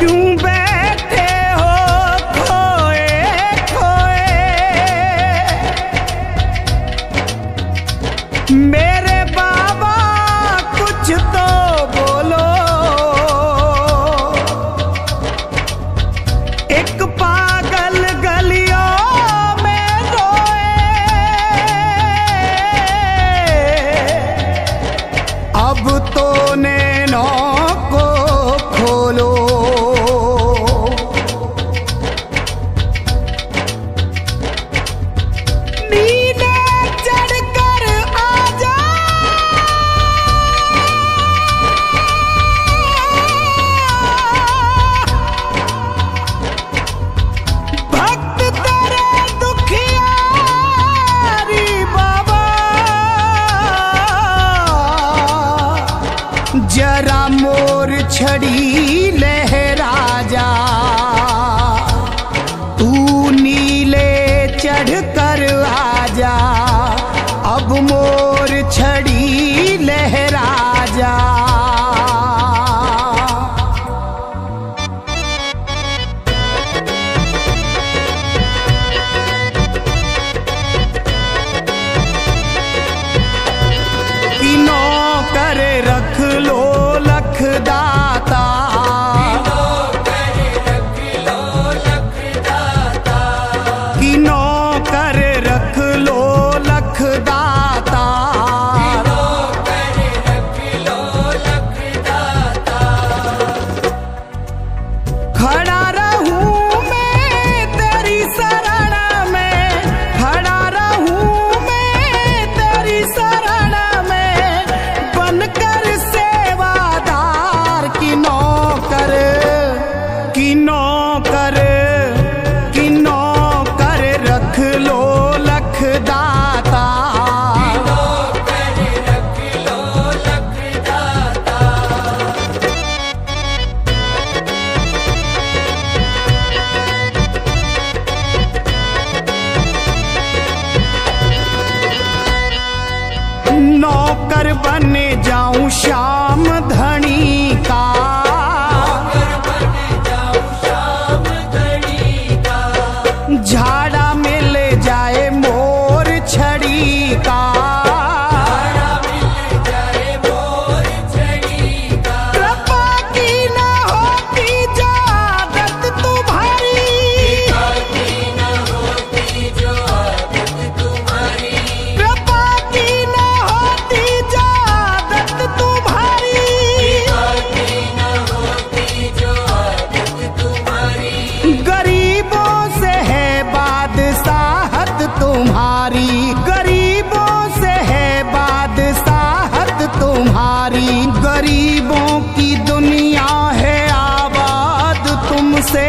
क्यों बैठे हो खोए खोए, मेरे बाबा कुछ तो बोलो। एक पागल गलियों में रोए, अब तो नैनों को खोलो। नीले चढ़कर आजा, भक्त तेरे दुखियारी बाबा, जरा मोर छड़ी लहरा जा। तू नीले चढ़ कर आजा, अब मोर छड़ी लहरा जा। किनो कर रख लो लख दाता, किनो कर रख लो लख दाता। खड़ा रहूं मैं तेरी शरण में, खड़ा रहूं मैं तेरी शरण में, बनकर सेवादार। किनो कर रख लो लख दाता। नौकर बन जाऊं श्याम धनी का, झाड़ा मिल जाए मोर छड़ी का। कृपा की न होती जो आदत तुम्हारी, कृपा की न होती जो आदत तुम्हारी, गरीबों से है बादशाहत तुम्हारी, गरीबों से है बादशाहत तुम्हारी। गरीबों की दुनिया है आबाद तुमसे,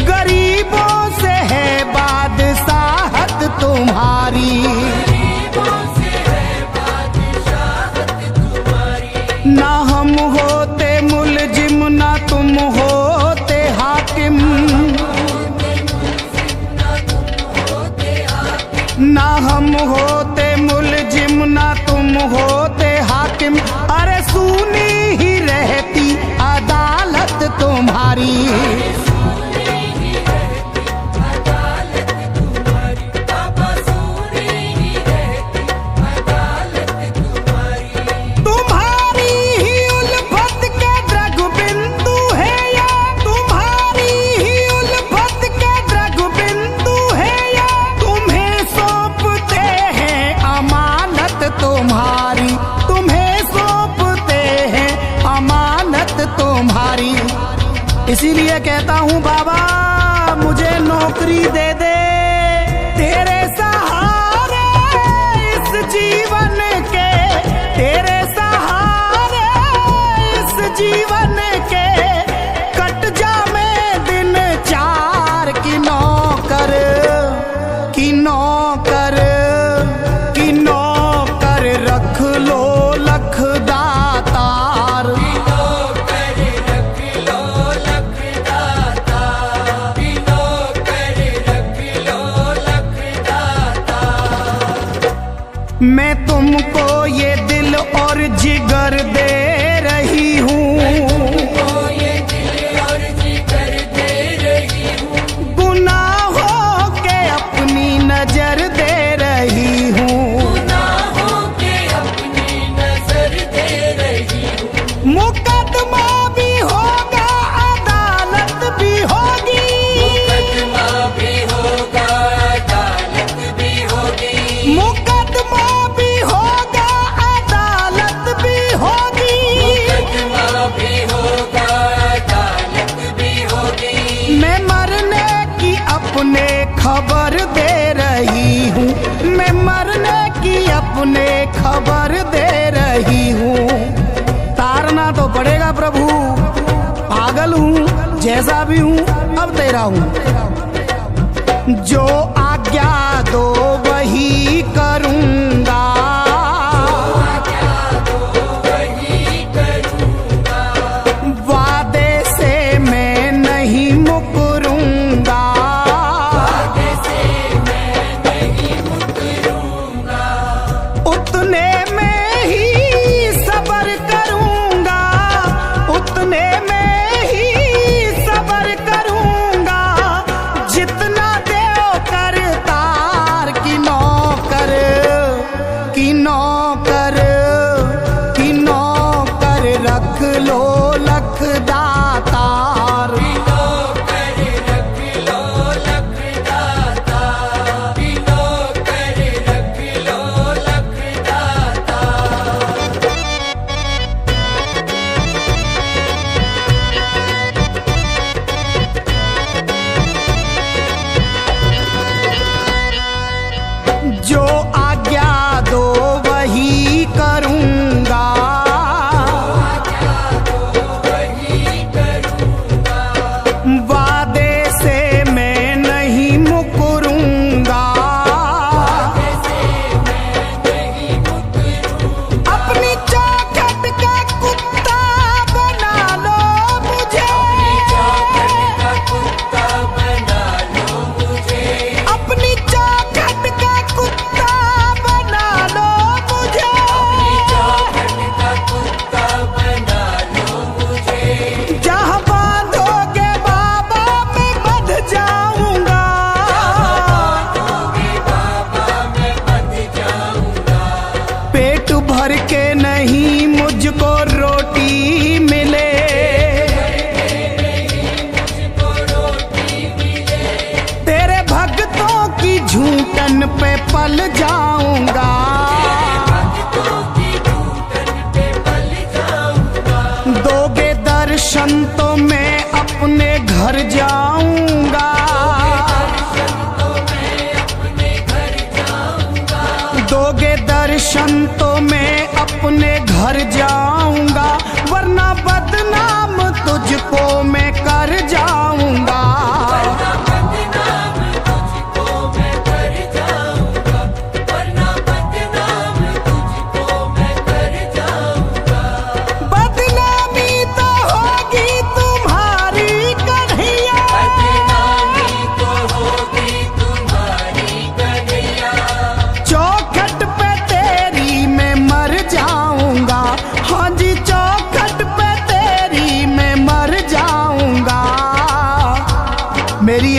गरीबों से है बादशाहत तुम्हारी। ना हम होते मुलजिम ना तुम होते हाकिम, ना हम होते मुलजिम ना तुम होते हाकिम। अरे सुनी ही रहती अदालत तुम्हारी, इसीलिए कहता हूँ बाबा मुझे नौकरी दे दे, तेरे सहारे इस जीवन के, तेरे सहारे इस जीवन के, कट जा मैं दिन चार। की नौकर रख लो लख दातार। मैं तुमको ये दिल और जिगर दे रही हूँ। गुनाहों के अपनी नजर दे रही हूँ। मुकदमा भी होगा, अदालत भी होगी। मुकदमा भी होगा, अदालत भी होगी। मुकदमा भी होगा, अदालत भी होगी। मुकदमा भी होगा, अदालत भी होगी। मैं मरने की अपने खबर दे रही हूँ। मैं मरने की अपने खबर दे रही हूँ। तारना तो पड़ेगा प्रभु, पागल हूँ जैसा भी हूँ, अब तेरा हूँ। जो आज्ञा दो वही करूँगा। वादे से मैं नहीं मुकरूँगा। उतने में ही सब्र करूँगा। उतने में ही सब्र करूँगा। जितना देओ करतार की नौकर, की नौकर, की नौकर रख लो लख दातार। जो आज्ञा दो वही करूँगा। वादे से मैं नहीं मुकरूँगा। अपनी चौखट का कुत्ता बना लो मुझे। अपनी चौखट का कुत्ता बना लो मुझे। जहाँ बांधोगे बाबा मैं बंध जाऊंगा। पेट भर के नहीं मुझको रोटी मिले। तेरे भक्तों की झूठन पे पल जाऊंगा। दोगे दर्शन तो मैं अपने घर जाऊंगा। दोगे दर्शन तो मैं अपने घर जाऊंगा। वरना बदनाम तुझको मैं कर जाऊंगा। बदनामी तो होगी तुम्हारी कन्हैया। चौखट पे तेरी मैं मर जाऊंगा। हाँ जी, चौखट पे तेरी मैं मर जाऊंगा। मेरी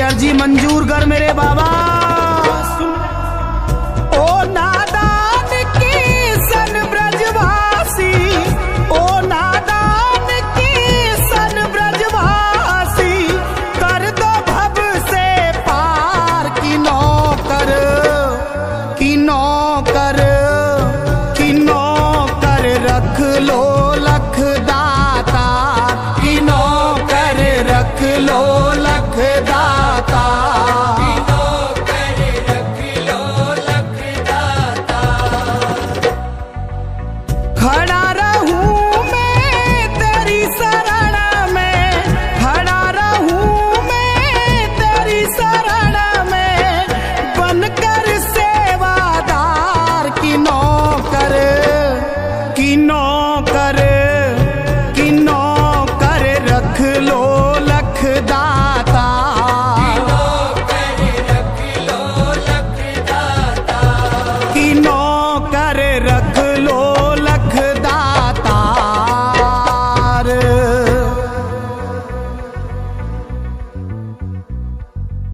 रख